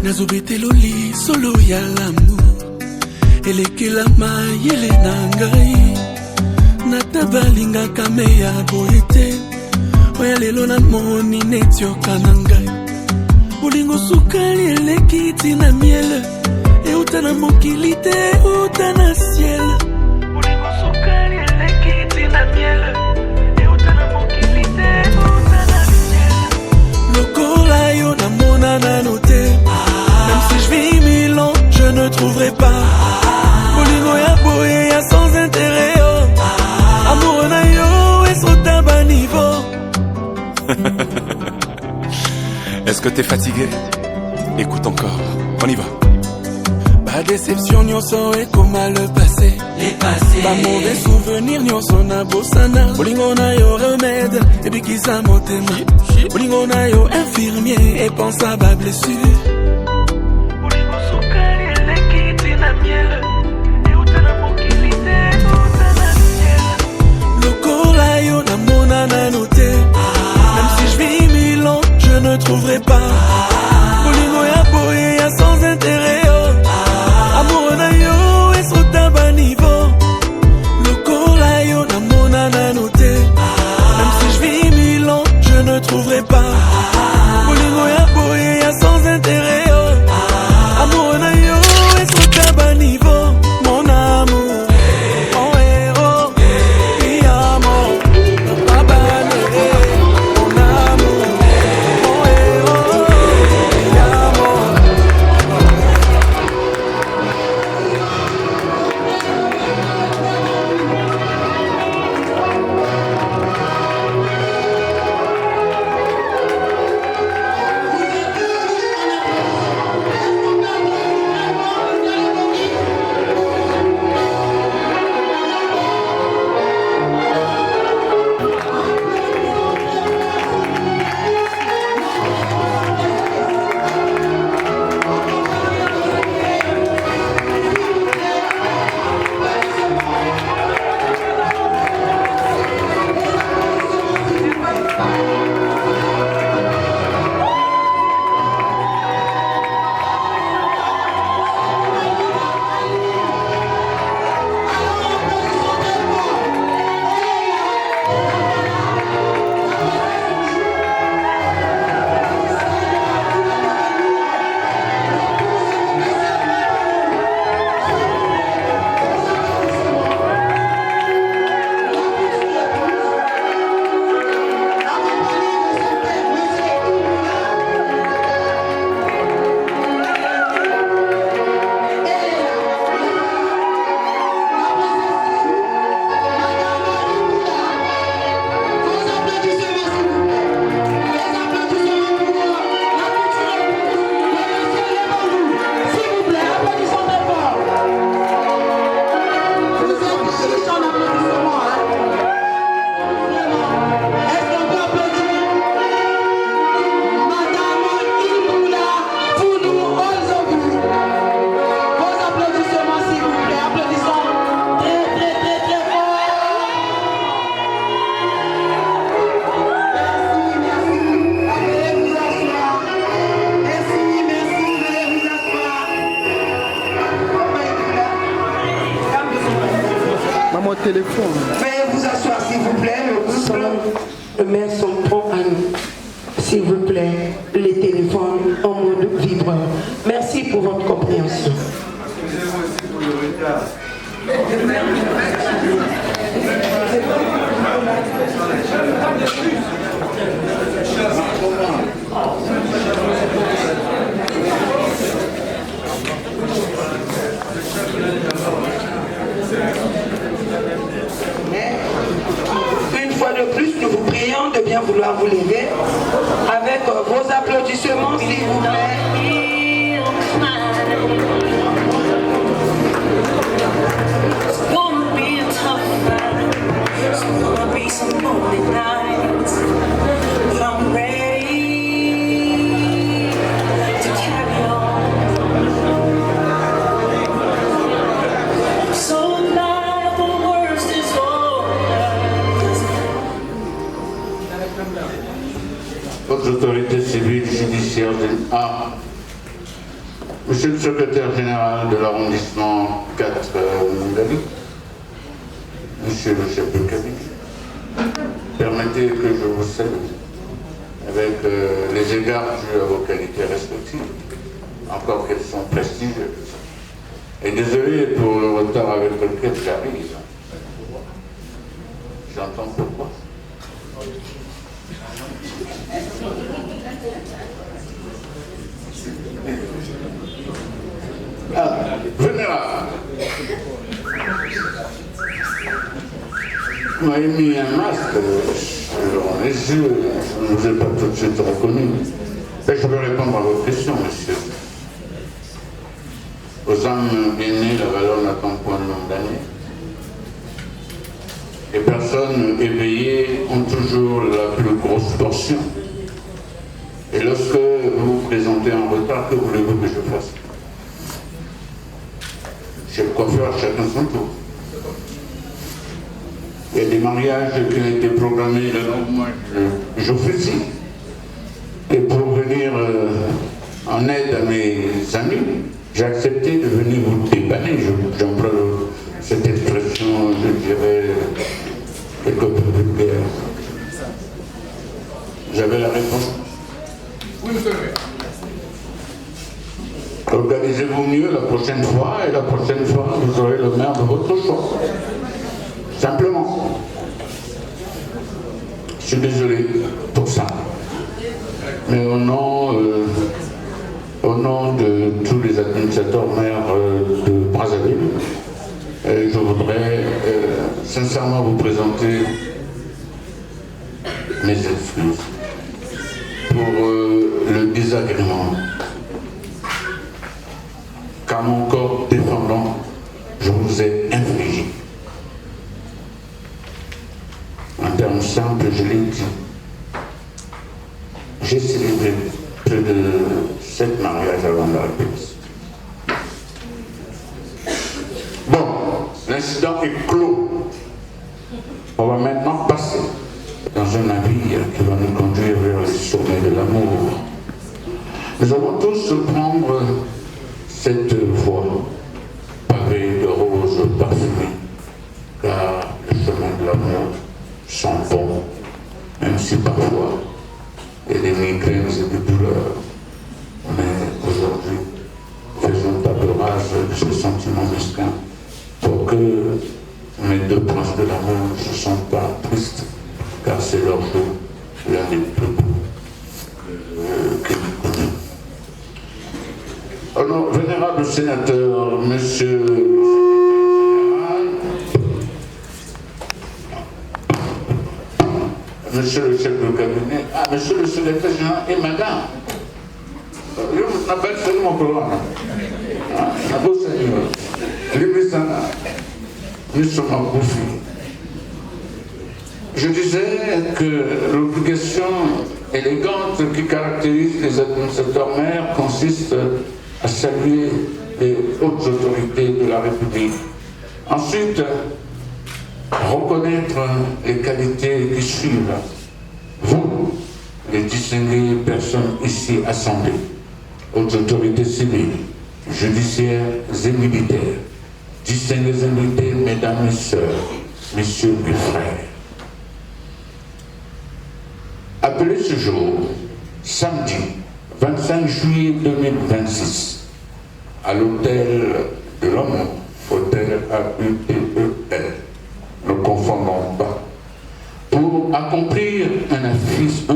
Nazobeteloli solo ya l'amour elekela mayele na ngai natabalingaka me ya boye te oya lelo namoni neti yoka na ngai bolingo sukali eleki tina miele euta na mokili te euta na ciel bolingo sukali eleki tina miele euta na mokili te euta na ciel lokola yo namona nano te même si je vis 1000 ans je ne trouverai pas bolingo ya boye ya sans intérêt oh. Amour na yo esota ba niveau. Est-ce que t'es fatigué? Écoute encore, on y va. Pas déception nyonso et comme le passé. Les passés. Pas mauvais souvenir nyonso na bosana. Bolingo na yo remède et puis qui ça motema. Bolingo na yo infirmier et pense à ba blessure. Bolingo sukali elekiti na miele. Et utana mokilite utana ciel. Lokola yo na mona na note. Même si je vis 1000 ans, je ne trouverai pas. Bolingo ya boye ya sans intérêt oh. Amour na yo esota ba niveau. Lokola yo na mona na note. Même si je vis 1000 ans, je ne trouverai pas. Bolingo ya boye ya sans intérêt oh. Amour na yo esota ba niveau. Mon amour, mon héros, mi amor, papa nere. Mon amour, mon héros, mi amor. Téléphone. Veuillez vous asseoir s'il vous plaît, le maire son prend à nous. S'il vous plaît, les téléphones en mode vibreur. Merci pour votre compréhension. Excusez-moi aussi pour le retard. Une fois de plus, nous vous prions de bien vouloir vous lever avec vos applaudissements, s'il vous plaît. Monsieur le secrétaire général de l'arrondissement 4 Moundali, monsieur le chef de cabinet, permettez que je vous salue avec les égards dus à vos qualités respectives, encore qu'elles sont prestigieuses. Et désolé pour le retard avec lequel j'arrive. J'entends pourquoi. Ah, vénérable. Vous m'avez mis un masque dans les yeux, je ne vous ai pas tout de suite reconnu. Et je vais répondre à votre question, monsieur. Aux âmes aînées, la valeur n'attend point le nombre d'années. Les personnes éveillées ont toujours la plus grosse portion. Et lorsque vous vous présentez en retard, que voulez-vous que je fasse? Chez le coiffeur, chacun son tour. Il y a des mariages qui ont été programmés le lendemain de j'officie. Et pour venir en aide à mes amis, j'ai accepté de venir vous dépanner. J'emploie cette expression, je dirais, quelque peu vulgaire. J'avais la réponse. Oui, monsieur le maire. Organisez-vous mieux la prochaine fois, et la prochaine fois, vous aurez le maire de votre choix. Simplement. Je suis désolé pour ça. Mais au nom de tous les administrateurs maires de Brazzaville, je voudrais sincèrement vous présenter mes excuses pour le désagrément. Car mon corps défendant, je vous ai infligé. En termes simples, je l'ai dit. J'ai célébré plus de 7 mariages avant la République. Bon, l'incident est clos. On va maintenant passer dans un navire qui va nous conduire vers le sommet de l'amour. Nous allons tous prendre cette voie pavée de roses parfumées, car le chemin de l'amour sent bon, même si parfois il y a des migraines et des douleurs. Mais aujourd'hui, faisons table rase de ces sentiments mesquins pour que mes deux princes de l'amour ne se sentent pas tristes, car c'est leur jour, l'un des plus beaux que nous connaissons. Alors, vénérable sénateur, monsieur le chef de cabinet, monsieur le secrétaire général et madame, je m'appelle seulement mon programme. Je disais que l'obligation élégante qui caractérise les administrateurs maires consiste à saluer les hautes autorités de la République. Ensuite, reconnaître les qualités qui suivent. Vous, les distinguées personnes ici assemblées, hautes autorités civiles, judiciaires et militaires, distingués invités, mesdames et sœurs, messieurs et frères. Appelé ce jour, samedi 25 juillet 2026, à l'hôtel de l'Homme, hôtel AUTEL, ne confondons pas, pour accomplir un office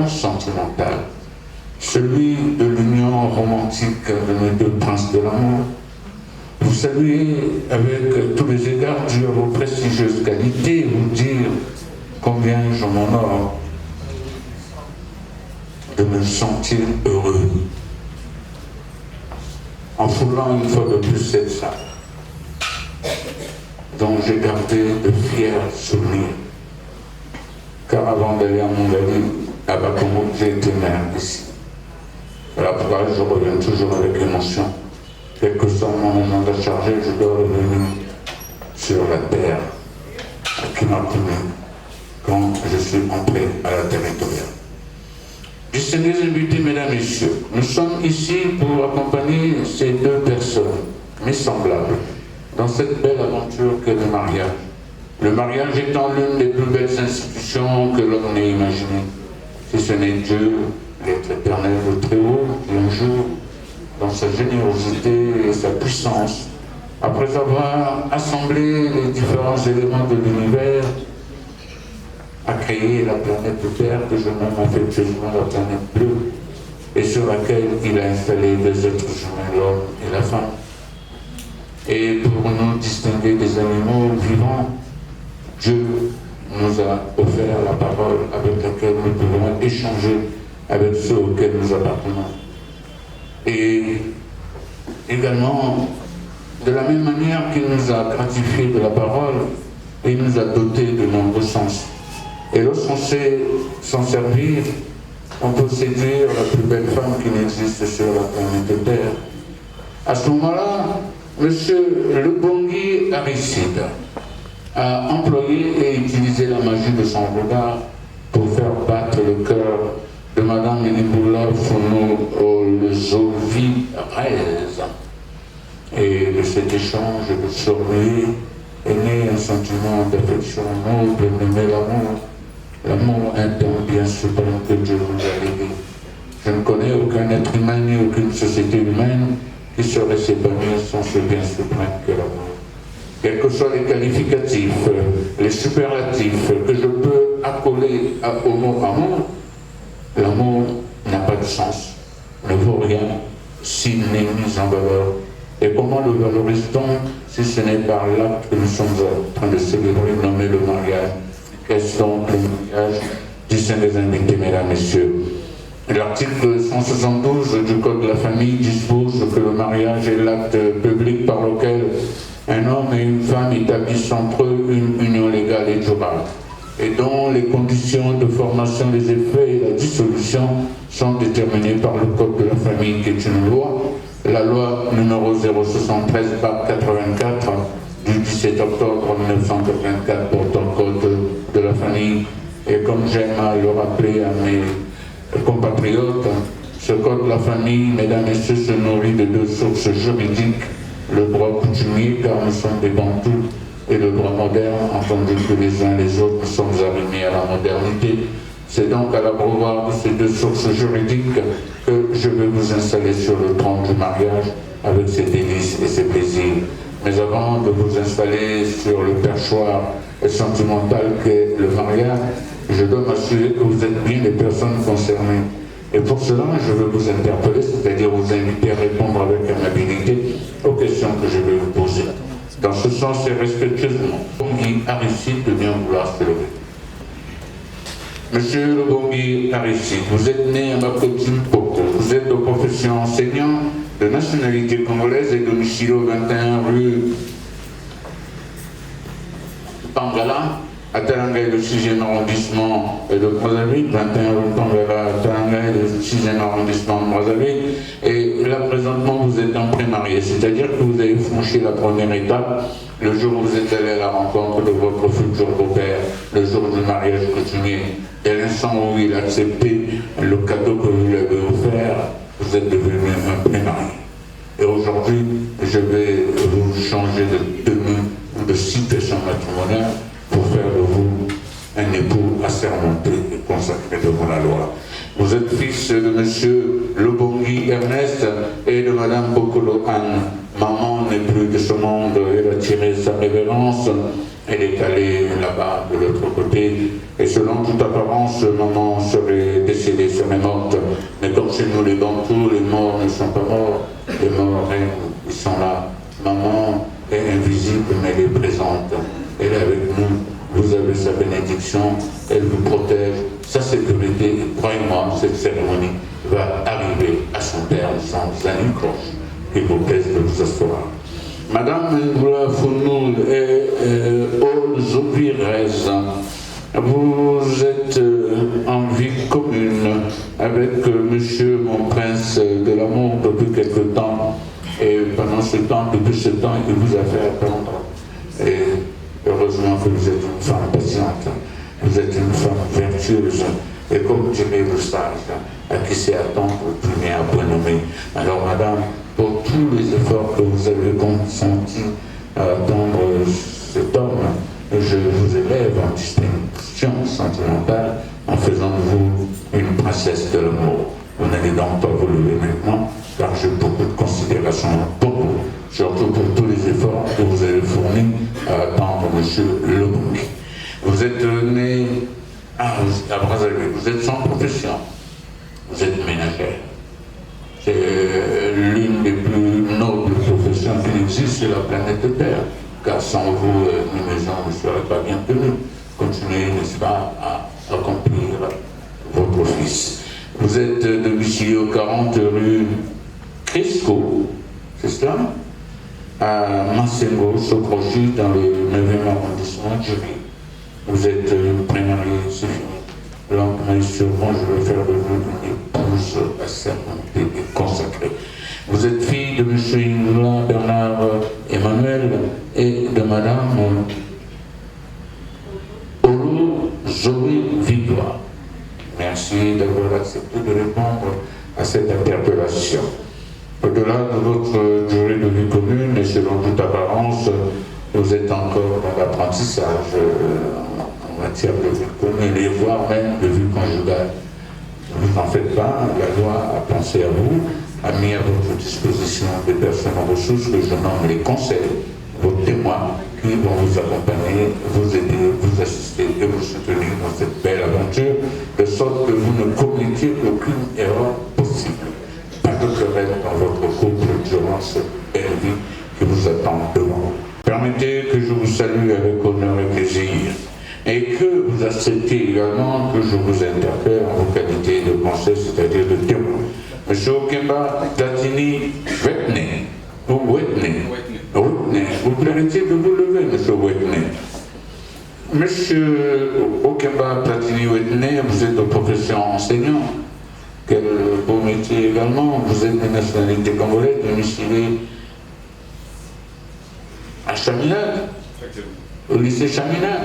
sentimental, celui de l'union romantique de mes deux princes de l'amour, vous saluer avec tous les égards dus à vos prestigieuses qualités et vous dire combien je m'honore de me sentir heureux en foulant une fois de plus cette salle dont j'ai gardé de fiers souvenirs. Car avant d'aller à Moundali, à Bakomo, j'ai été maire ici. Voilà pourquoi je reviens toujours avec émotion. Quel que soit mon agenda chargé, je dois revenir sur la terre qui m'a connu quand je suis entré à la territoriale. Distingués invités, mesdames, messieurs, nous sommes ici pour accompagner ces deux personnes, mes semblables, dans cette belle aventure qu'est le mariage. Le mariage étant l'une des plus belles institutions que l'homme n'ait imaginées. Si ce n'est Dieu, l'être éternel, le Très-Haut, qui un jour, dans sa générosité et sa puissance, après avoir assemblé les différents éléments de l'univers, a créé la planète Terre, que je nomme affectueusement la planète bleue, et sur laquelle il a installé deux êtres humains, l'homme et la femme. Et pour nous distinguer des animaux vivants, Dieu nous a offert la parole avec laquelle nous pouvons échanger avec ceux auxquels nous appartenons. Et également, de la même manière qu'il nous a gratifié de la parole, il nous a doté de nombreux sens. Et lorsqu'on sait s'en servir, on peut séduire la plus belle femme qui n'existe sur la planète Terre. À ce moment-là, M. Lebongui Aristide a employé et utilisé la magie de son regard pour faire battre le cœur de Mme Iboula Founou Olzovi Rez. Et de cet échange de surveiller est né un sentiment d'affection noble nommé l'amour. L'amour interne bien suprême que Dieu nous a légué. Je ne connais aucun être humain ni aucune société humaine qui saurait s'épanouir sans ce bien suprême que l'amour. Quels que soient les qualificatifs, les superlatifs que je peux accoler au mot amour, l'amour n'a pas de sens, ne vaut rien s'il n'est mis en valeur. Et comment le valorise-t-on si ce n'est par l'acte que nous sommes en train de célébrer, nommé le mariage? Qu'est-ce donc le mariage? Distingués invités, mesdames, messieurs. L'article 172 du Code de la famille dispose que le mariage est l'acte public par lequel un homme et une femme établissent entre eux une union légale et durable, et dont les conditions de formation des effets et la dissolution sont déterminées par le Code de la famille, qui est une loi, la loi numéro 073/84 du 17 octobre 1984 portant Code de la famille. Et comme j'aime à le rappeler à mes compatriotes, ce Code de la famille, mesdames et messieurs, se nourrit de deux sources juridiques, le droit coutumier, car nous sommes des Bantous, et le droit moderne, entendu que les uns et les autres nous sommes arrivés à la modernité. C'est donc à l'abreuvoir de ces deux sources juridiques que je vais vous installer sur le trône du mariage avec ses délices et ses plaisirs. Mais avant de vous installer sur le perchoir sentimental qu'est le mariage, je dois m'assurer que vous êtes bien les personnes concernées. Et pour cela, je veux vous interpeller, c'est-à-dire vous inviter à répondre avec amabilité aux questions que je vais vous poser. Dans ce sens et respectueusement, Lebongui Aristide de bien vouloir se lever. Monsieur Lebongui Aristide, vous êtes né à Makotine Poko, vous êtes de profession enseignant, de nationalité congolaise et domicile au 21 rue Pangala, à Talanga, le 6e arrondissement de Brazzaville, 21 rue Pangala, à Talanga, le 6e arrondissement de Brazzaville. Et là, présentement, vous êtes un pré-marié, c'est-à-dire que vous avez franchi la première étape le jour où vous êtes allé à la rencontre de votre futur beau-père, le jour du mariage coutumier. Et l'instant où il a accepté le cadeau que vous lui avez offert, vous êtes devenu un pré-marié. Et aujourd'hui, je vais vous changer de tenue ou de situation matrimoniale pour faire de vous un époux assermenté et consacré devant la loi. Vous êtes fils de monsieur Lebongui Ernest et de madame Bokolo Anne. Maman n'est plus de ce monde, elle a tiré sa révérence, elle est allée là-bas de l'autre côté, et selon toute apparence, maman serait décédée, serait morte. Mais comme chez nous les Bantous, les morts ne sont pas morts, les morts, ils sont là. Maman est invisible, mais elle est présente. Elle est avec nous, vous avez sa bénédiction, elle vous protège, sa sécurité, et croyez-moi, cette cérémonie va arriver à son terme sans un croche qui vous plaise de vous asseoir. Madame Iboula Founou Olzovi Rez, vous êtes en vie commune avec monsieur mon prince de l'amour depuis quelque temps, et pendant ce temps, depuis ce temps, il vous a fait attendre. Et heureusement que vous êtes une femme patiente, vous êtes une femme vertueuse, et comme dirait le sage, à qui c'est attendre le premier à point nommé. Alors madame, pour tous les efforts que vous avez consentis à attendre cet homme, je vous élève en distinction sentimentale en faisant de vous une princesse de l'amour. Vous n'allez donc pas vous lever maintenant, car j'ai beaucoup de considération pour vous, surtout pour tous les efforts que vous avez fournis à attendre M. Lebouc. Vous êtes né à Brazzaville, vous êtes sans profession, vous êtes ménagère. C'est l'une des plus nobles professions qui existe sur la planète Terre, car sans vous, une maison ne serait pas bien tenue. Continuez, n'est-ce pas, à accomplir votre office. Vous êtes domicilié au 40 rue Crisco, c'est cela, à Massengo, Socrochi, dans le 9e arrondissement de Jury. Vous êtes prémarié, c'est fini. L'emprunt sûrement, je vais faire de vous une épouse assermentée et consacrée. Vous êtes fille de M. Ingla Bernard Emmanuel et de Mme Olo Zoé Victoire. Merci d'avoir accepté de répondre à cette interpellation. Au-delà de votre durée de vie commune, et selon toute apparence, vous êtes encore dans l'apprentissage en matière de vie commune, et voire même de vie conjugale. Ne vous en faites pas, la loi a pensé à vous, a mis à votre disposition des personnes en ressources que je nomme les conseils, vos témoins, qui vont vous accompagner, vous aider, vous assister et vous soutenir dans cette belle aventure, de sorte que vous ne commettiez aucune erreur possible. Pas de querelle dans votre couple durant cette belle vie qui vous attend devant. Permettez que je vous salue avec honneur et plaisir, et que vous acceptez également que je vous interpelle en vos qualités de conseil, c'est-à-dire de témoin. Monsieur Okemba Platini Wetney, ou Wetney, vous plairait-il de vous lever, monsieur Wetney? Monsieur Okemba Platini Wetney, vous êtes de profession enseignant. Quel beau métier également. Vous êtes de nationalité congolaise, domicilié à Chaminade, au lycée Chaminade.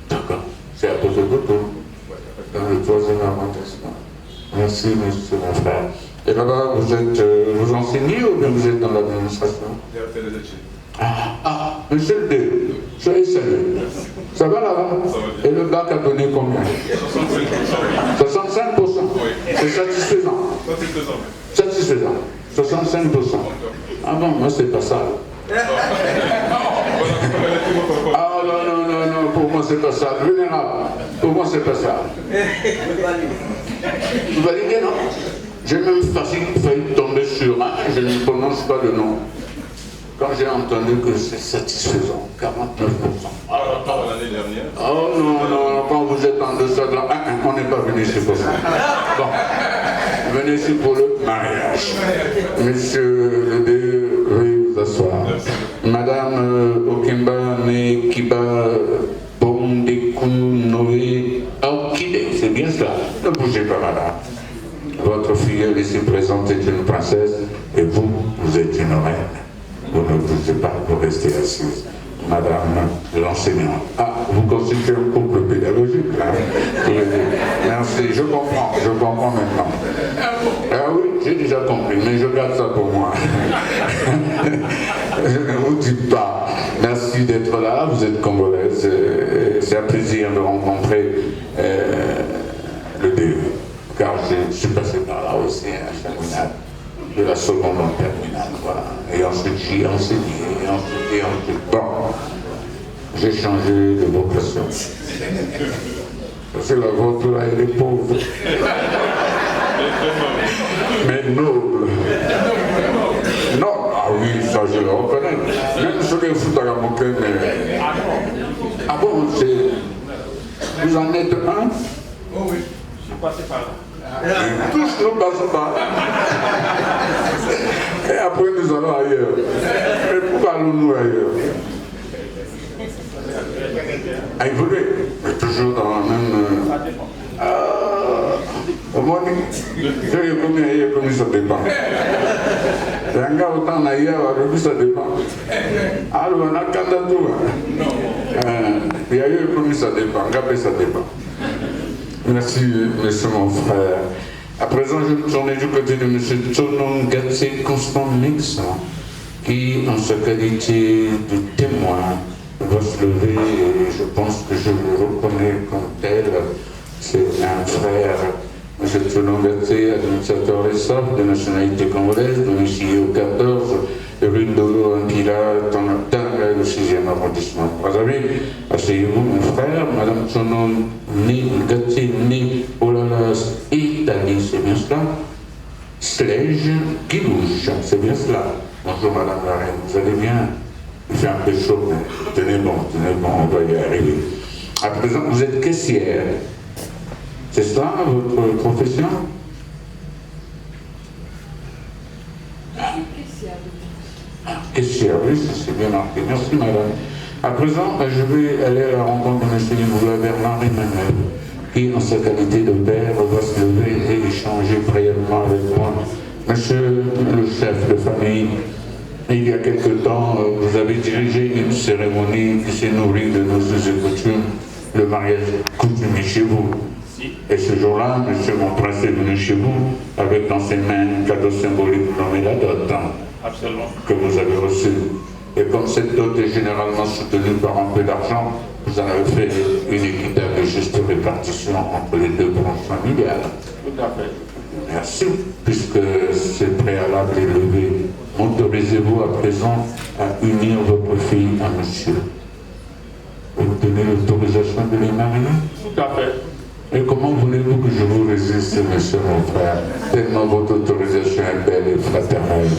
D'accord, c'est à côté de vous, dans le 3e arrondissement. Merci, monsieur mon frère. Et là-bas, vous enseignez ou bien vous êtes dans l'administration? Monsieur le D, soyez salué. Ça va là-bas? Et le bac a donné combien? 65%. 65%. C'est satisfaisant. Satisfaisant. 65%. Ah bon, moi c'est pas ça. Ah non, pour moi c'est pas ça. Vénérable, pour moi c'est pas ça. Vous validez, non? J'ai même failli tomber sur un, je ne prononce pas le nom. Quand j'ai entendu que c'est satisfaisant, 49%. L'année dernière. Oh non, quand vous êtes en deçà de la... on n'est pas venu ici pour ça. Bon, venez ici pour le mariage. Monsieur le D, veuillez vous asseoir. Madame Okemba Nekiba Bondekou Noé Orchidée, c'est bien cela. Ne bougez pas, madame. Votre filleule ici présente est une princesse et vous êtes une reine. Vous ne bougez pas, vous restez assise. Madame l'enseignante. Ah, vous constituez un couple pédagogique, là. Merci, je comprends maintenant. Ah oui, j'ai déjà compris, mais je garde ça pour moi. Je ne vous dis pas. Merci d'être là, vous êtes congolaise. C'est un plaisir de rencontrer le DE. Car je suis passé par là aussi, à Chaminade, de la seconde en terminale, voilà. Et ensuite j'y ai enseigné, et ensuite. Bon, j'ai changé de vocation. C'est la vôtre là, elle est pauvre. Mais noble. Non, ah oui, ça je le reconnais. Même sur les foutaramokais, mais... Ah bon, c'est... Vous en êtes un? Oh oui, je suis passé par là. Tous nous passons par là. Et après nous allons ailleurs. Mais pourquoi allons-nous ailleurs? À évoluer, mais toujours dans la même... Au moins, j'ai commis ça dépend. Il y a un gars autant ailleurs, ça dépend. Alors on a candidature. Il y a eu commis ça dépend, ça dépend. Merci, monsieur mon frère. À présent, je vais me tourner du côté de monsieur Tsonon Gatse Constant Mix, qui, en sa qualité de témoin, va se lever et je pense que je le reconnais comme tel. C'est un frère, monsieur Tsonon Gatse, administrateur RESAF de nationalité congolaise, domicilié au 14, rue Ndolo Antila, Tanatanga, le 6e arrondissement. Vous avez, asseyez-vous, mon frère, madame Tsonon Gatse, née Olalas, Italie, c'est bien cela. Slège, Guilouche, c'est bien cela. Bonjour madame la reine, vous allez bien? Il fait un peu chaud, mais tenez bon, on va y arriver. À présent, vous êtes caissière. C'est ça votre profession? Caissière, oui, c'est bien marqué. Merci madame. À présent, je vais aller à la rencontre de M. Nicolas Bernard Emmanuel, qui, en sa qualité de père, va se lever et échanger brièvement avec moi. Monsieur le chef de famille, il y a quelque temps, vous avez dirigé une cérémonie qui s'est nourrie de nos us et coutumes, le mariage coutumier chez vous. Et ce jour-là, monsieur mon prince est venu chez vous avec dans ses mains un cadeau symbolique nommé la dot. Absolument. Que vous avez reçu. Et comme cette dot est généralement soutenue par un peu d'argent, vous en avez fait une équitable et juste répartition entre les deux branches familiales. Tout à fait. Merci. Puisque c'est préalable et levé, m'autorisez-vous à présent à unir votre fille à monsieur? Vous donnez l'autorisation de les marier? Tout à fait. Et comment voulez-vous que je vous résiste, monsieur mon frère? Tellement votre autorisation est belle et fraternelle.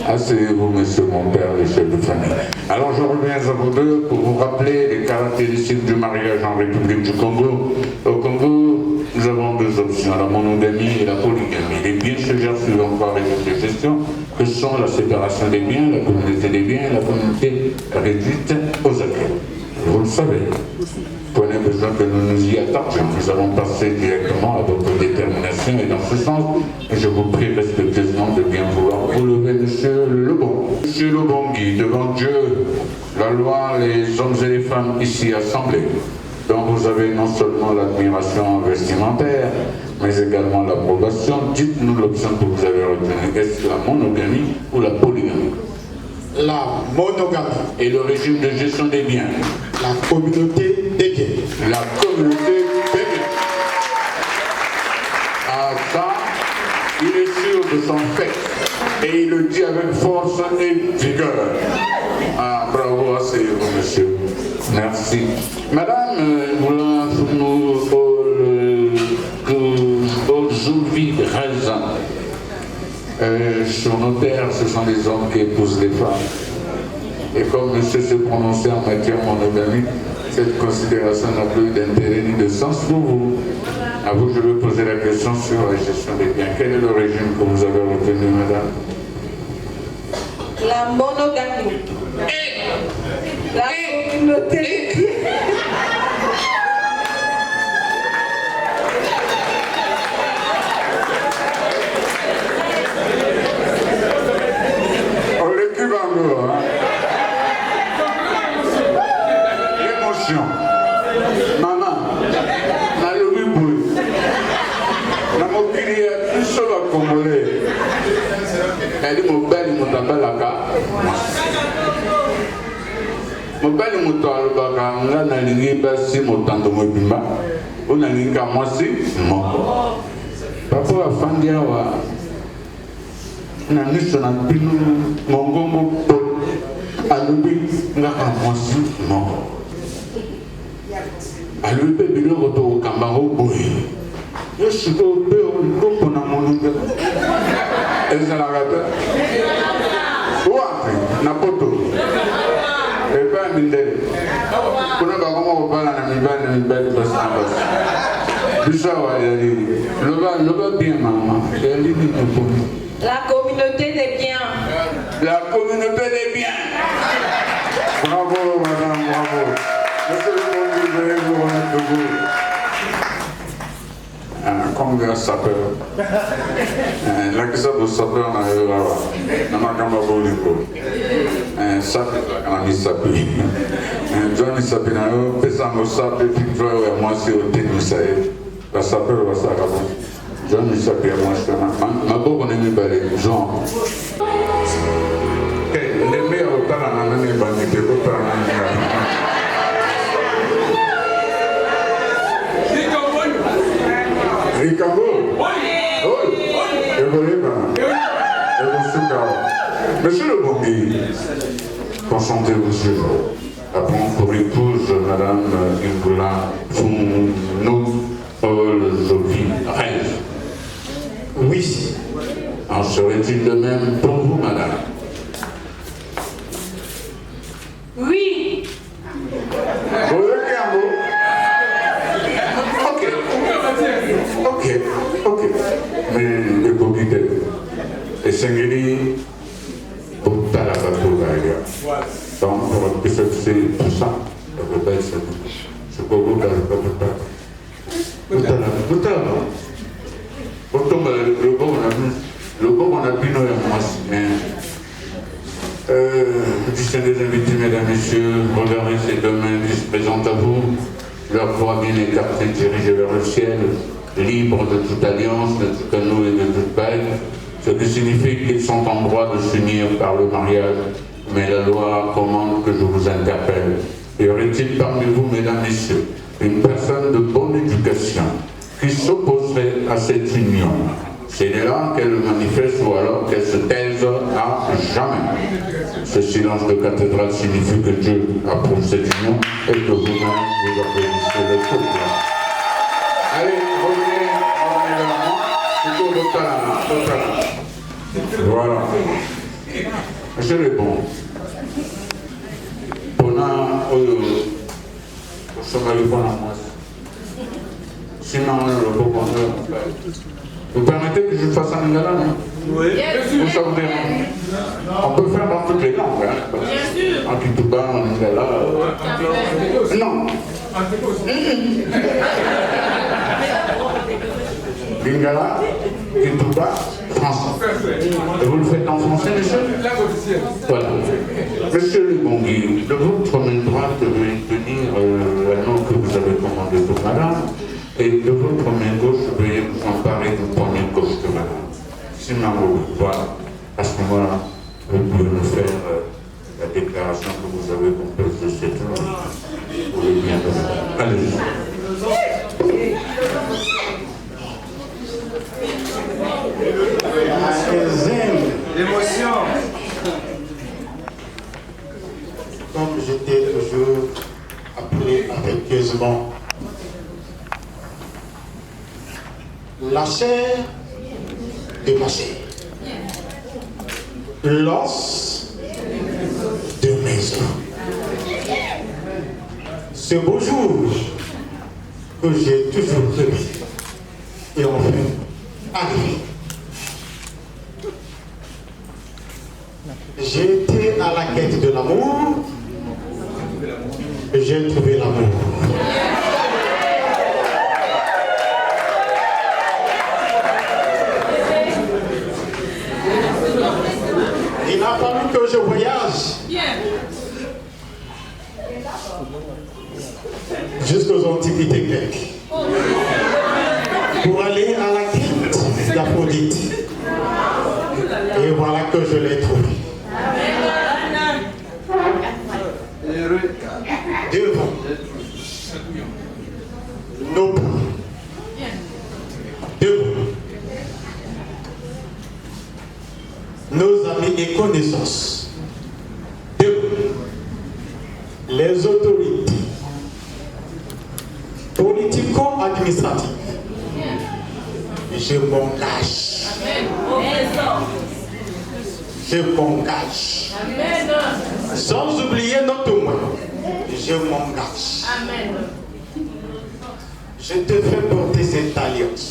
Asseyez-vous, monsieur mon père, le chef de famille. Alors je reviens à vous deux pour vous rappeler les caractéristiques du mariage en République du Congo. Au Congo, nous avons deux options, la monogamie et la polygamie. Les biens se gèrent suivant trois régimes de gestion, que sont la séparation des biens, la communauté des biens et la communauté réduite aux acquis. Vous le savez. Vous n'avez besoin que nous nous y attardions. Nous allons passer directement à votre détermination et dans ce sens, je vous prie respectueusement de bien vouloir vous lever, monsieur Lebon. Monsieur Lebon Guy, devant Dieu, la loi, les hommes et les femmes ici assemblés, dont vous avez non seulement l'admiration vestimentaire, mais également l'approbation. Dites-nous l'option que vous avez retenue. Est-ce la monogamie ou la polygamie? La monogamie. Et le régime de gestion des biens? La communauté des biens. La communauté des biens. Ah ça, il est sûr de son fait. Et il le dit avec force et vigueur. Ah, bravo, asseyez-vous, monsieur. Merci. Madame, nous aujourd'hui raison. Sur nos terres, ce sont les hommes qui épousent les femmes. Et comme monsieur s'est prononcé en matière monogamie, cette considération n'a plus d'intérêt ni de sens pour vous. À vous, je vais poser la question sur la gestion des biens. Quel est le régime que vous avez retenu, madame? La monogamie. La communauté des biens. L'émotion. Maman, na lobi boy. Na mokili ya biso ba Congolais. Elle mobali motabalaka. Mobali moto alobaka nga nalingi basi motando mobimba. Ona linga mwasi moko. Papa afandi awa. Na miso na bino mongongo alobi ngaka mwasi moko. Alobi pe biloko tokokamba ngo boye. Yo sikoyo mpe oloko na mononga ezalaka te wapi na poto epa ya mindele kuna bakoma kobala na mibali basi na basi biso awa yalini loba bien mama yalini ekomi. La communauté des biens. La communauté des biens. Bravo, madame, bravo. Monsieur le monde, veuillez vous remettre debout. Comme un sapeur. Là, qui ça, vous sapeur, on a eu là-bas. On a quand même beau niveau. Sapeur, on a mis sapeur. Johnny sapeur, on a eu, on a mis sapeur, puis moi, c'est au tennis, ça y est. La sapeur va s'arranger. John ne sait pas moi je ma beau on est mis balé Jean. Les meilleurs au talent n'en est pas ni que au talent. Ricardo. Monsieur le Bongui, consentez-vous à prendre pour épouse Madame Ingula Founou Jolie Reine. Oui. En serait-il de même pour vous, Madame? Oui. Ok. Mais le Bongui est singulier. Donc, pour que c'est tout ça, je peux vous dire que le bon on a vu nos distingués invités, mesdames, messieurs, regardez ces deux mains qui se présentent à vous, leur croix bien écartée dirigée vers le ciel, libre de toute alliance, de tout anneau et de toute bague, ce qui signifie qu'ils sont en droit de s'unir par le mariage. Mais la loi commande que je vous interpelle. Y aurait-il parmi vous, mesdames, messieurs, une personne de bonne éducation qui s'opposerait à cette union? C'est là qu'elle manifeste ou alors qu'elle se taise à jamais. Ce silence de cathédrale signifie que Dieu approuve cette union et que vous-même vous applaudissez le couple. Allez, revenez vers moi. Plutôt le talent. Voilà. Monsieur le bon. Vous permettez que je fasse un lingala, non? Oui. Vous savez, on peut faire dans toutes les langues. Hein? Bien sûr. En Kituba, en lingala. Non. Lingala, Kituba, français. Et vous le faites en français, monsieur? Voilà. Monsieur le Bongui, de votre main droite, veuillez tenir l'anneau que vous avez commandé pour madame, et de votre main gauche, veuillez vous emparer du poignet gauche de madame. Sinon, voilà. À ce moment-là, vous pouvez me faire la déclaration que vous avez comprise de cette loi. Vous pouvez bien le faire. Allez-y. L'émotion. Comme j'étais toujours appelé affectueusement, la chair de ma chair, l'os de mes os. Ce beau jour que j'ai toujours rêvé et enfin arrivé. J'ai été à la quête de l'amour et j'ai trouvé l'amour. Il a fallu que je voyage jusqu'aux antiquités grecques pour aller à la quête d'Aphrodite. Et voilà que je l'ai trouvé. Devant nos parents, devant nos amis et connaissances, devant les autorités politico-administratives, je m'engage. Je m'engage. Sans oublier notre moi. Je m'engage. Je te fais porter cette alliance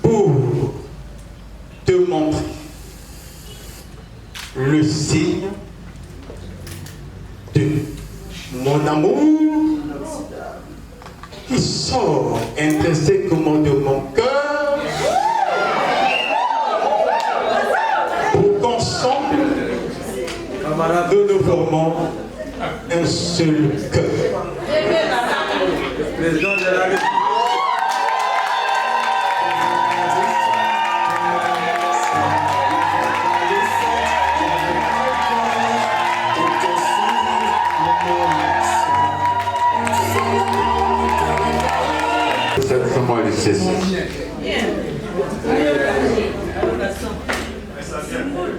pour te montrer le signe de mon amour qui sort intrinsèquement de mon cœur pour qu'ensemble nous nous formons un seul cœur. C'est ça.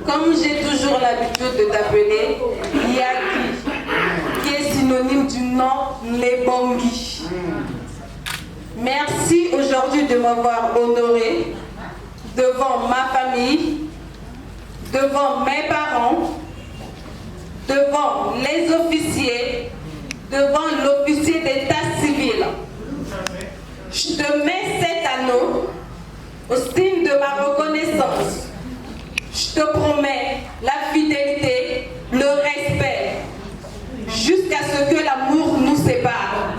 Comme j'ai toujours l'habitude de t'appeler Yaki, qui est synonyme du nom Lebongi. Merci aujourd'hui de m'avoir honoré devant ma famille, devant mes parents, devant les officiers, devant l'officier d'état civil. Je te mets cet anneau au signe de ma reconnaissance. Je te promets la fidélité, le respect, jusqu'à ce que l'amour nous sépare.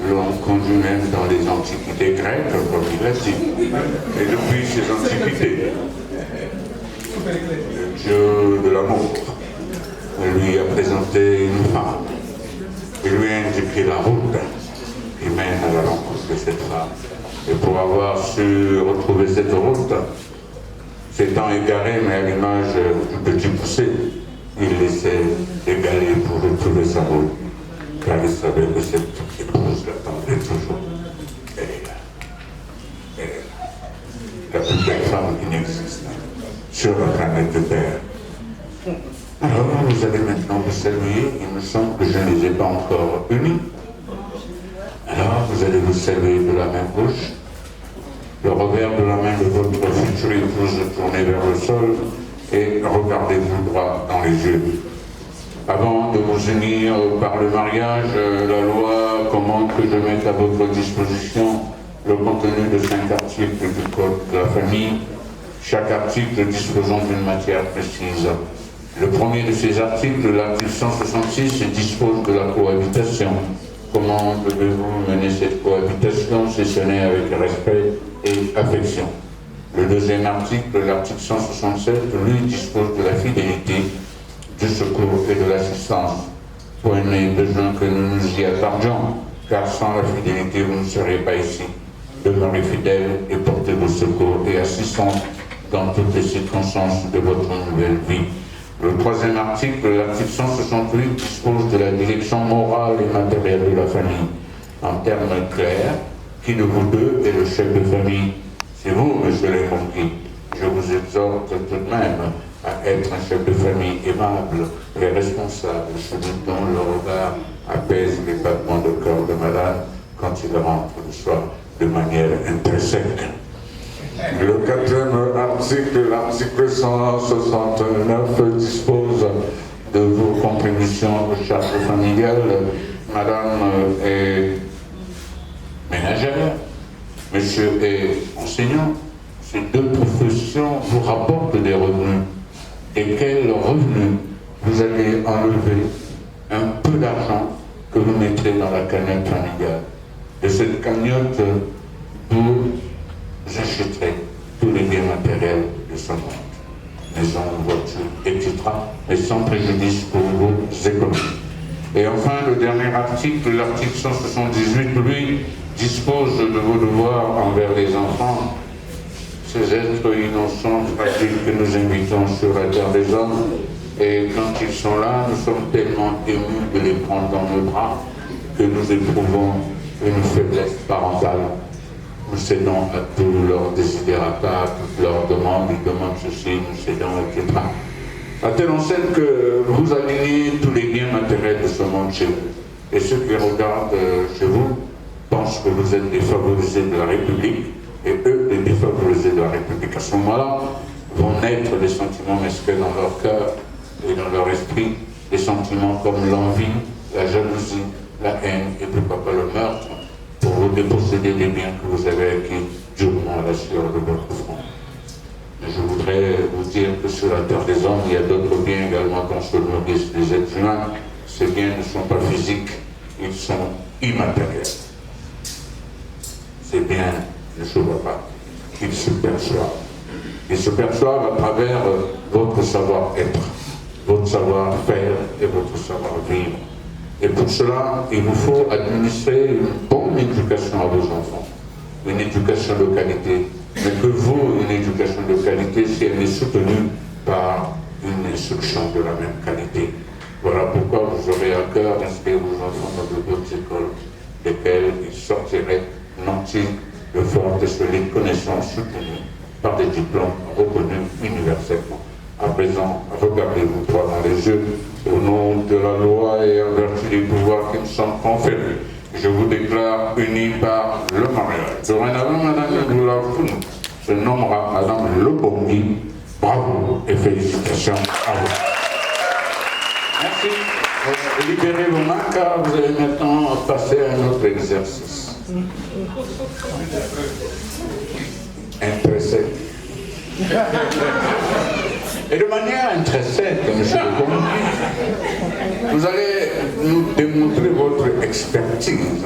L'on conduit même dans les antiquités grecques, comme il a dit. Et depuis ces antiquités, le Dieu de l'amour lui a présenté une femme et lui a indiqué la route qui mène à la rencontre de cette femme. Et pour avoir su retrouver cette route, s'étant égaré, mais à l'image du petit poussé, il laissait égaler pour retrouver sa route. Car il savait que cette épouse l'attendait toujours. Elle est là. Elle est là. La plus belle femme qui n'existe sur la planète de Terre. Alors, vous allez maintenant vous saluer. Il me semble que je ne les ai pas encore unis. Alors, vous allez vous saluer de la main gauche. Le revers de la main de votre future épouse tournée vers le sol et regardez-vous droit dans les yeux. Avant de vous unir par le mariage, la loi commande que je mette à votre disposition le contenu de 5 articles du Code de la famille, chaque article disposant d'une matière précise. Le premier de ces articles, l'article 166, dispose de la cohabitation. Comment devez-vous mener cette cohabitation si ce n'est avec respect et affection? Le deuxième article, l'article 167, lui dispose de la fidélité, du secours et de l'assistance. Point n'est besoin que nous nous y attardions, car sans la fidélité, vous ne serez pas ici. Demeurez fidèles et portez vos secours et assistance dans toutes les circonstances de votre nouvelle vie. Le troisième article, l'article 168, dispose de la direction morale et matérielle de la famille. En termes clairs, qui de vous deux est le chef de famille? C'est vous, monsieur Lebongi. Je vous exhorte tout de même à être un chef de famille aimable et responsable, celui dont le regard apaise les battements de cœur de malade quand il rentre le soir de manière intrinsèque. Le quatrième article, l'article 169, dispose de vos contributions aux charges familiales. Madame est ménagère, monsieur est enseignant. Ces deux professions vous rapportent des revenus. Et quels revenus vous allez enlever un peu d'argent que vous mettrez dans la cagnotte familiale. De cette cagnotte, vous achèterez tous les biens matériels de ce monde. Maison, voiture, etc. mais sans préjudice pour vos économies. Et enfin, le dernier article, l'article 178, lui, dispose de vos devoirs envers les enfants, ces êtres innocents, fragiles que nous invitons sur la terre des hommes. Et quand ils sont là, nous sommes tellement émus de les prendre dans nos bras que nous éprouvons une faiblesse parentale. Nous cédons à tous leurs desiderata, à toutes leurs demandes, ils demandent ceci, nous cédons, etc. À telle enseigne que vous alignez tous les biens matériels de ce monde chez vous. Et ceux qui regardent chez vous pensent que vous êtes défavorisés de la République, et eux, les défavorisés de la République. À ce moment-là, vont naître des sentiments mesquins dans leur cœur et dans leur esprit, des sentiments comme l'envie, la jalousie, la haine et pourquoi pas le meurtre, pour vous déposséder des biens que vous avez acquis durement à la sueur de votre front. Mais je voudrais vous dire que sur la terre des hommes, il y a d'autres biens également dont se nourrissent les êtres humains. Ces biens ne sont pas physiques, ils sont immatériels. Ces biens ne se voient pas, ils se perçoivent. Ils se perçoivent à travers votre savoir-être, votre savoir-faire et votre savoir-vivre. Et pour cela, il vous faut administrer une bonne éducation à vos enfants, une éducation de qualité, mais que vous, une éducation de qualité, si elle est soutenue par une instruction de la même qualité. Voilà pourquoi vous aurez à cœur d'inscrire vos enfants dans de bonnes écoles, desquelles ils sortiraient nantis de fortes et solides connaissances soutenues par des diplômes reconnus universellement. À présent, regardez-vous droit dans les yeux, au nom de la loi et en vertu des pouvoirs qui me sont conférés. Je vous déclare unis par le mariage. Dorénavant, Madame Ngoula-Founou se nommera Madame Lobongi. Bravo et félicitations à vous. Merci. Libérez vos mains car vous allez maintenant passer à un autre exercice. Intéressé. Et de manière intrinsèque, M. Lobongi, vous allez nous démontrer votre expertise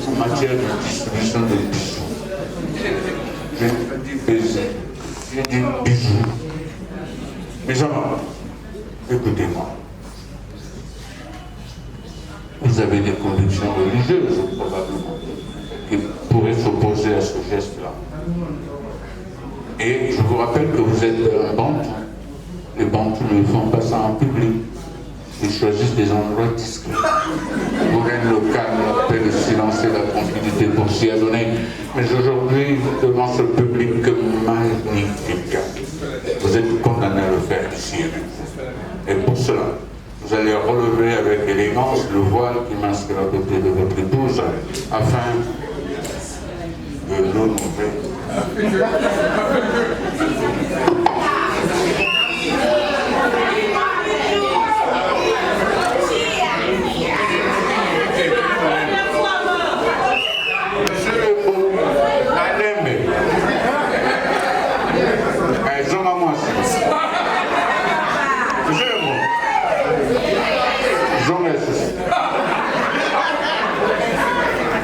en matière de distribution de bijoux. J'ai dit baiser, j'ai dit bijoux. Mes amants, écoutez-moi. Vous avez des convictions religieuses, probablement, qui pourraient s'opposer à ce geste-là. Et je vous rappelle que vous êtes un bantou. Les bantous ne font pas ça en public. Ils choisissent des endroits discrets. Vous gagnez le calme, la paix, le silence et la tranquillité pour s'y adonner. Mais aujourd'hui, devant ce public magnifique, vous êtes condamné à le faire ici. Et pour cela, vous allez relever avec élégance le voile qui masque la beauté de votre épouse afin de l'honorer.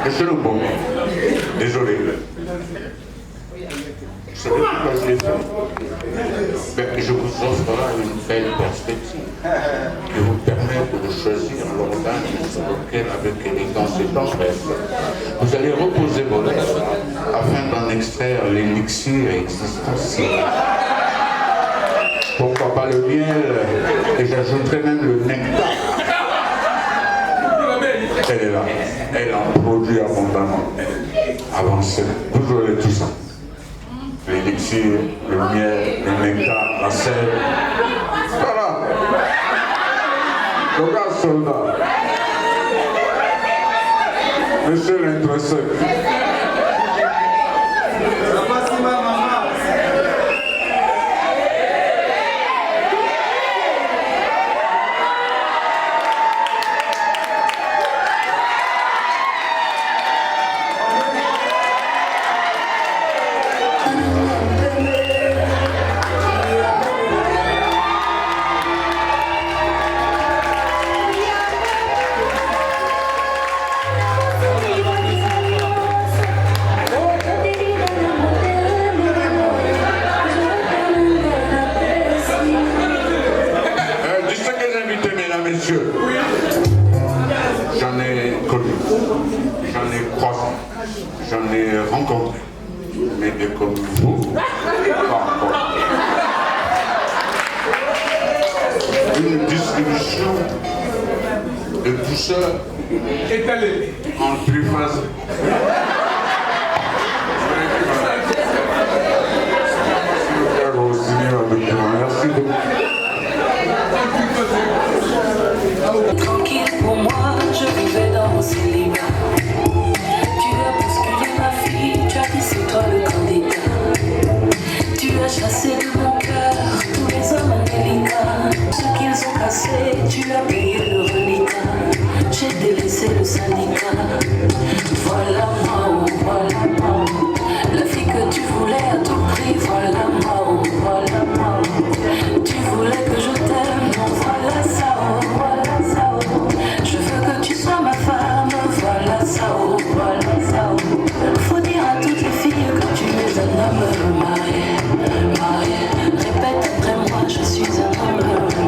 Monsieur le bon, désolé. Je savais pourquoi je l'ai fait. Mais je vous offre une belle perspective qui vous permet de choisir l'organe sur lequel, avec élégance et tendresse, vous allez reposer vos lèvres afin d'en extraire l'élixir existentiel. Pourquoi pas le miel, et j'ajouterai même le nectar. Elle est là, elle en produit abondamment. Avancez, vous aurez tout ça. L'élixir, le miel, le nectar, la sève. Voilà. Le gars soldat. Monsieur l'intéressé. J'en ai connu, j'en ai croisé, j'en ai rencontré, mais des comme vous, pas encore. Une distribution de douceur étalée en triphase. Merci beaucoup. célibat. Tu as bousculé ma fille, tu as dit c'est toi le candidat. Tu as chassé de mon cœur tous les hommes indélicats. Ce qu'ils ont cassé, tu as payé le reliquat. J'ai délaissé le syndicat. Voilà moi, oh, voilà moi. La fille que tu voulais à tout prix, voilà moi, oh, voilà moi. Tu voulais que je t'aime, non, voilà ça, oh, voilà ça, oh. Je veux que tu sois ma femme, voilà ça, oh, voilà ça, oh. Faut dire à toutes les filles que tu es un homme marié, marié. Répète après moi, je suis un homme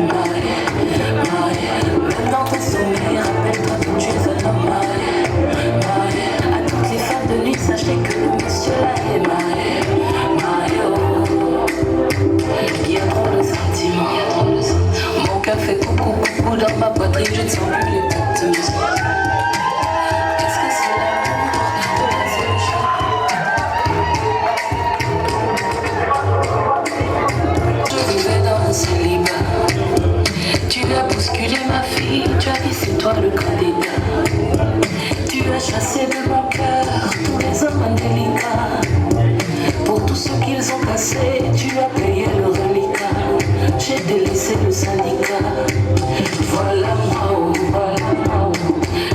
marié, marié. Même dans tes sommeils, rappelle-toi que tu es un homme marié, marié. À toutes les femmes de nuit, sachez que le monsieur là est marié, marié, oh. Il y a trop de sentiments, mon cœur fait coucou coucou dans ma poitrine, je ne sens plus les têtes de musique. Qu'est-ce que c'est l'amour? C'est le chat. Je vivais dans un célibat. Tu as bousculé ma fille, tu as dit c'est toi le candidat. Tu as chassé de mon cœur tous les hommes indélicats. Pour tout ce qu'ils ont cassé, tu as payé le reliquat. J'ai délaissé le syndicat. Voilà moi, oh, voilà moi, oh.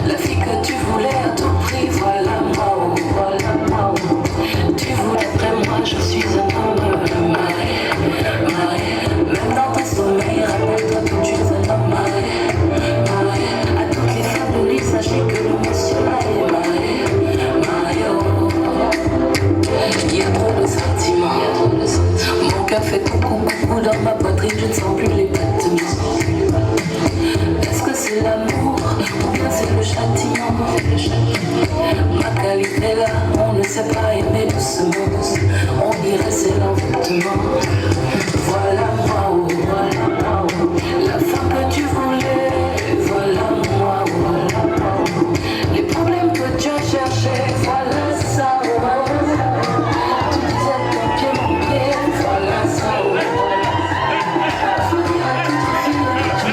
La fille que tu voulais à tout prix, voilà moi, oh, voilà moi, oh. Tu voulais après moi, je suis un homme marié, marié. Même dans tes sommeils, rappelle-toi que tu es un homme marié, marié. À toutes les femmes de nuit, sachez que le monsieur là est marié, marié, oh. Il y a trop de sentiments, mon cœur fait coucou coucou dans ma poitrine, je ne sens plus les pattes de musique. Est-ce que c'est l'amour ou bien c'est le châtiment? Ma qualité là, on ne sait pas aimer doucement, on dirait c'est l'envoûtement. Voilà moi, oh, voilà moi, oh. La femme que tu voulais, voilà moi, voilà moi, oh. Les problèmes que tu as cherchés, voilà ça, oh, voilà ça. Tu disais ton pied, mon pied, voilà ça, oh, voilà ça. Faut dire à toutes les filles que tu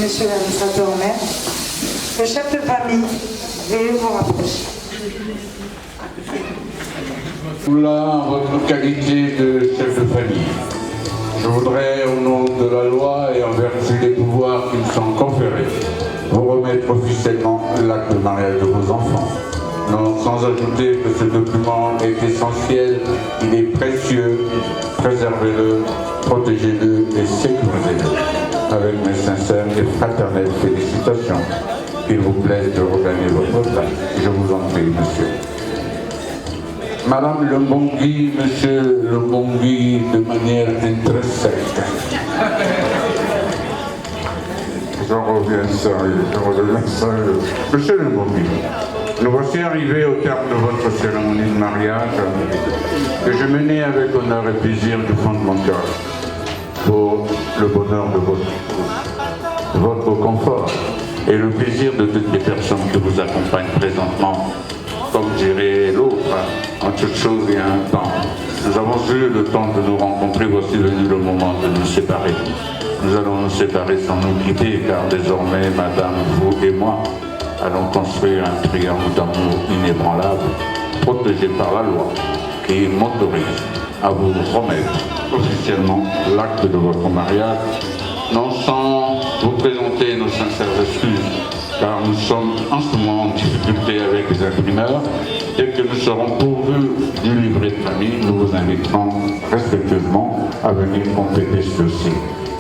monsieur l'administrateur maire, le chef de famille, veuillez vous rapprocher. Là, en votre qualité de chef de famille, je voudrais, au nom de la loi et en vertu des pouvoirs qui me sont conférés, vous remettre officiellement l'acte de mariage de vos enfants. Non, sans ajouter que ce document est essentiel, il est précieux, préservez-le, protégez-le et sécurisez-le. Avec mes sincères et fraternelles félicitations, qu'il vous plaise de regagner votre place. Je vous en prie, monsieur. Madame Le Bongui, monsieur Le Bongui, de manière intrinsèque. J'en reviens sérieux, Monsieur Le Bongui, nous voici arrivés au terme de votre cérémonie de mariage que je menais avec honneur et plaisir du fond de mon cœur pour le bonheur de votre épouse, votre confort et le plaisir de toutes les personnes qui vous accompagnent présentement. Comme dirait l'autre, en toute chose il y a un temps. Nous avons eu le temps de nous rencontrer, voici venu le moment de nous séparer. Nous allons nous séparer sans nous quitter, car désormais, madame, vous et moi, allons construire un triangle d'amour inébranlable, protégé par la loi, qui m'autorise à vous remettre officiellement l'acte de votre mariage, non sans vous présenter nos sincères excuses, car nous sommes en ce moment en difficulté avec les imprimeurs. Dès que nous serons pourvus du livret de famille, nous vous inviterons respectueusement à venir compléter ce dossier.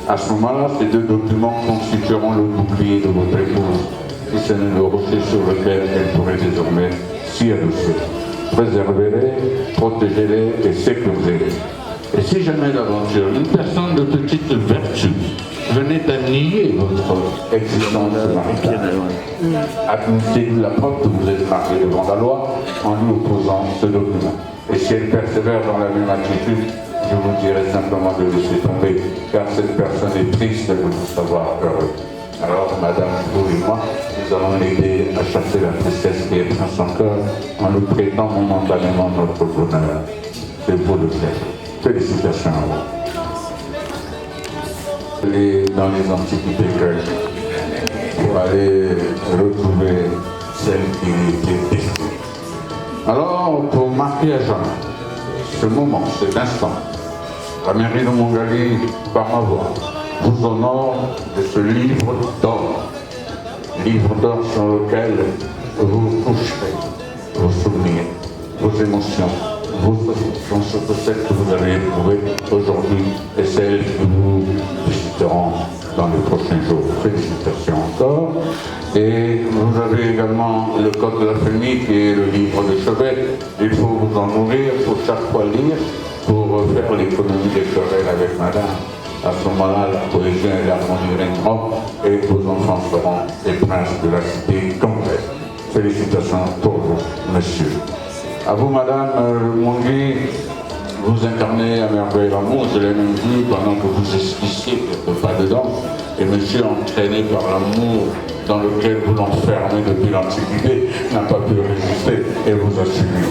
À ce moment-là, ces deux documents constitueront le bouclier de votre épouse, et c'est le rocher sur lequel elle pourrait désormais s'y adosser. Préservez-les, protégez-les et sécurisez-les. Et si jamais d'aventure, une personne de petite vertu venait à nier votre existence maritale, admettez-lui la preuve que vous êtes marié devant la loi en lui opposant ce document. Et si elle persévère dans la même attitude, je vous dirai simplement de laisser tomber, car cette personne est triste de vous savoir heureux. Alors, madame, vous et moi, nous allons l'aider à chasser la tristesse qui est dans son cœur en nous prêtant momentanément notre bonheur. C'est vous le faire. Félicitations à vous. Aller dans les antiquités grecques pour aller retrouver celle qui était destinée. Alors, pour marquer à jamais ce moment, cet instant, la mairie de Montgali, par ma voix, vous honore de ce livre d'or sur lequel vous coucherez vos souvenirs, vos émotions, dans celle que vous avez éprouvée aujourd'hui et celle que vous visiterons dans les prochains jours. Félicitations encore. Et vous avez également le Code de la famille qui est le livre de chevet. Il faut vous en nourrir, il faut chaque fois lire pour faire l'économie des querelles avec madame. À ce moment-là, la cohésion et l'harmonie régneront et vos enfants seront les princes de la cité complète. Félicitations pour vous, monsieur. À vous, madame Mongui, vous incarnez à merveille l'amour. Je l'ai même vu pendant que vous esquissiez quelque pas dedans. Et monsieur, entraîné par l'amour dans lequel vous l'enfermez depuis l'Antiquité, n'a pas pu résister et vous a suivi.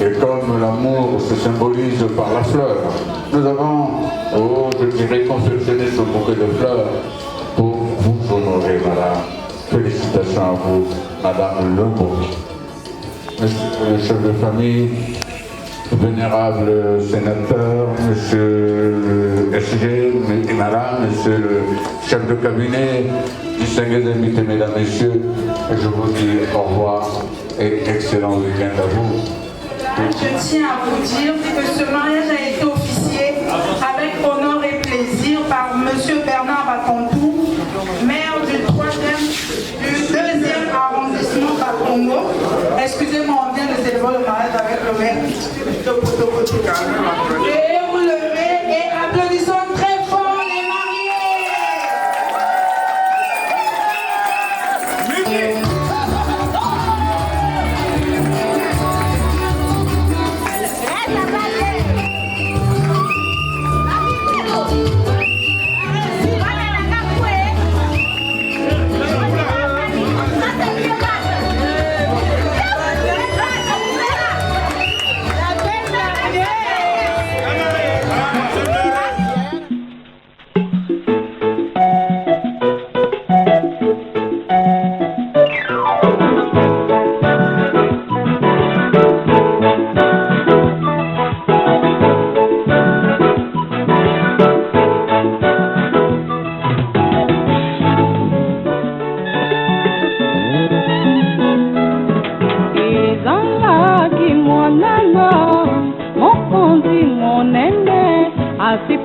Et comme l'amour se symbolise par la fleur, nous avons, je dirais, confectionné ce bouquet de fleurs pour vous honorer, madame. Félicitations à vous, madame Lebeau. Monsieur le chef de famille, vénérable sénateur, monsieur le SG et madame, monsieur le chef de cabinet, distingués invités, mesdames, messieurs, je vous dis au revoir et excellent week-end à vous. Je tiens à vous dire que ce mariage a été officié avec honneur et plaisir par monsieur Bernard Batontou, maire du 2e arrondissement Bakongo. Excusez-moi, on vient de célébrer le mariage avec le maire de Potopoto. Et vous levez et applaudissons très fort les mariés.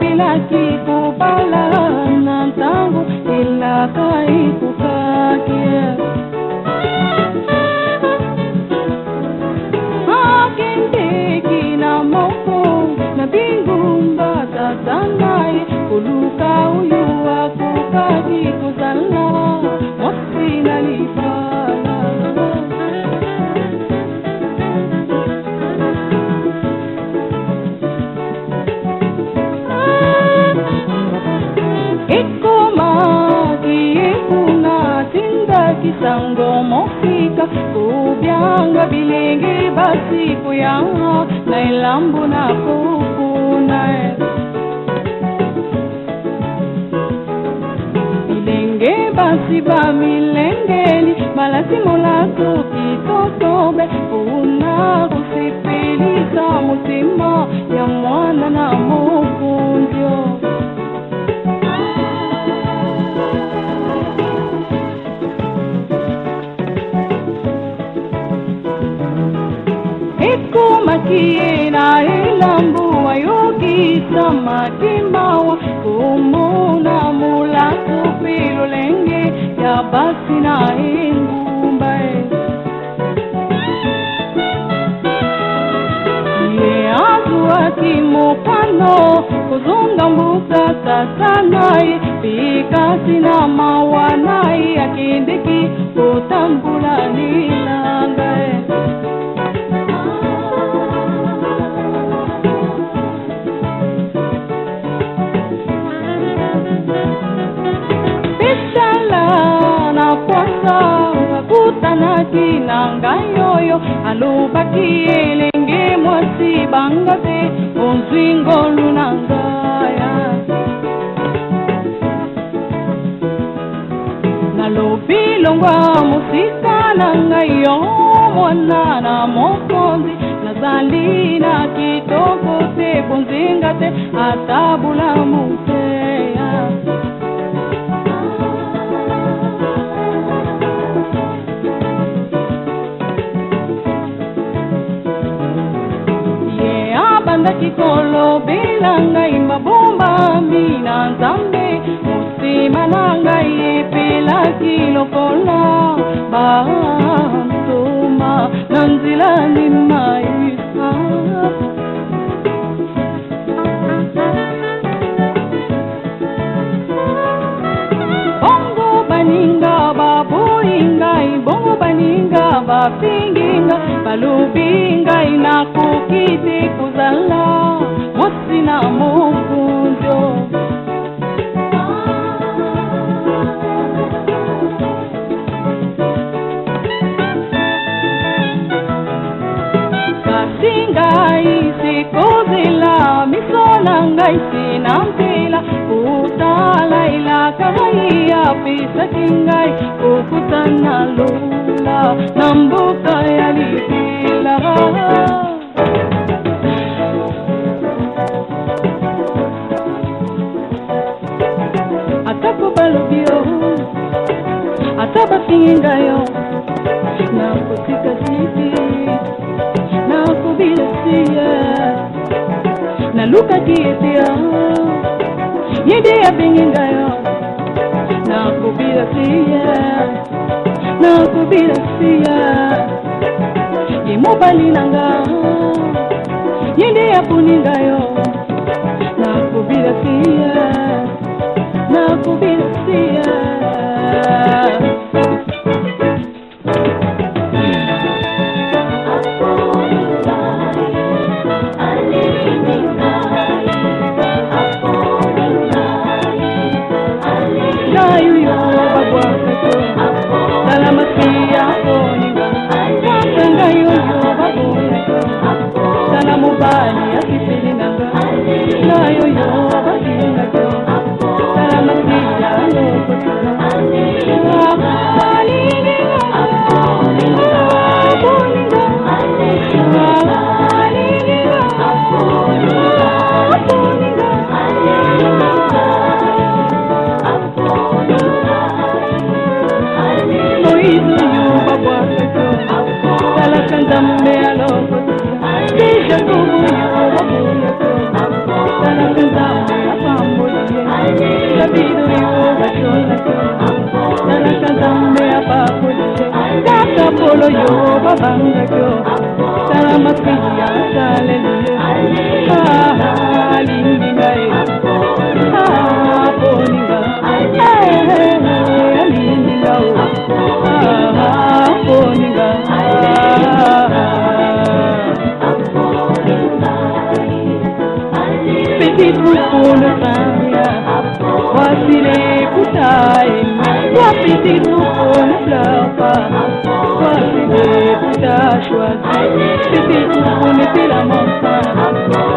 pilaki kubala na tangu ila kaikukakia akindiki na moko na bingumba tatanai kuluka uyu wakukaki kuzala mwasina lipala kisango mofika kubyanga bilingi basi kuyanga na ilambu na kukuna bilingi basi ba milengeli balasi molako kitotobe una kusipilisa mutima ya mwana na mukunjo Makiena ilambu ayuki sama kimawa kumuna mula kupilo lenge ya basi na ingumba ye azua kimukano kuzunga mbuka tatanai pikasi na mawanai akindiki kutambula nilangae Kinanga yoyo alubaki elenge mwasi bangate onzingo lunangaya nalobi longwa musika nanga yo mwana na mokonzi nazali na kitoko te bonzingate atabula muteya kikolo belanga imabomba mina nzambe musima nanga yepela kilokola bantoma nanzila ni maisa bongo baninga babuinga bongo baninga bapinginga balubinga inakukite kuzala mwasina mukunjo kasinga isikozela misona ngai nampela utala ila kahia pisa kingai ukutana lula nambuka ya lipila atakubalubio atabafinga yo nakutika siti nakubila siya naluka kietia yede ya binga yo nakubila siya imobali nanga yede ya puninga yo nakubila siya Deja como eu vou, La vida de yoga chola chola. Nana kazambe apapulise. Daka polo yoga banga kyo. Sala mafiya sale liye. Linga e. Poninga. Linga o. Poninga. Petit pour le paria, voici les bouteilles. Toi petit pour ne pleure pas, voici les bouteilles choisies. Petit pour ne plus la montagne,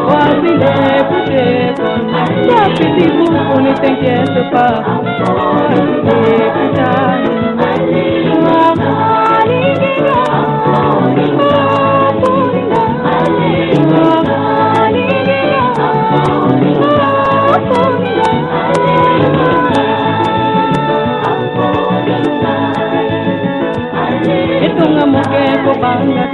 voici les bouteilles bonnes. Toi petit pour ne t'inquiète pas, voici les bouteilles. Etonga moke ko banga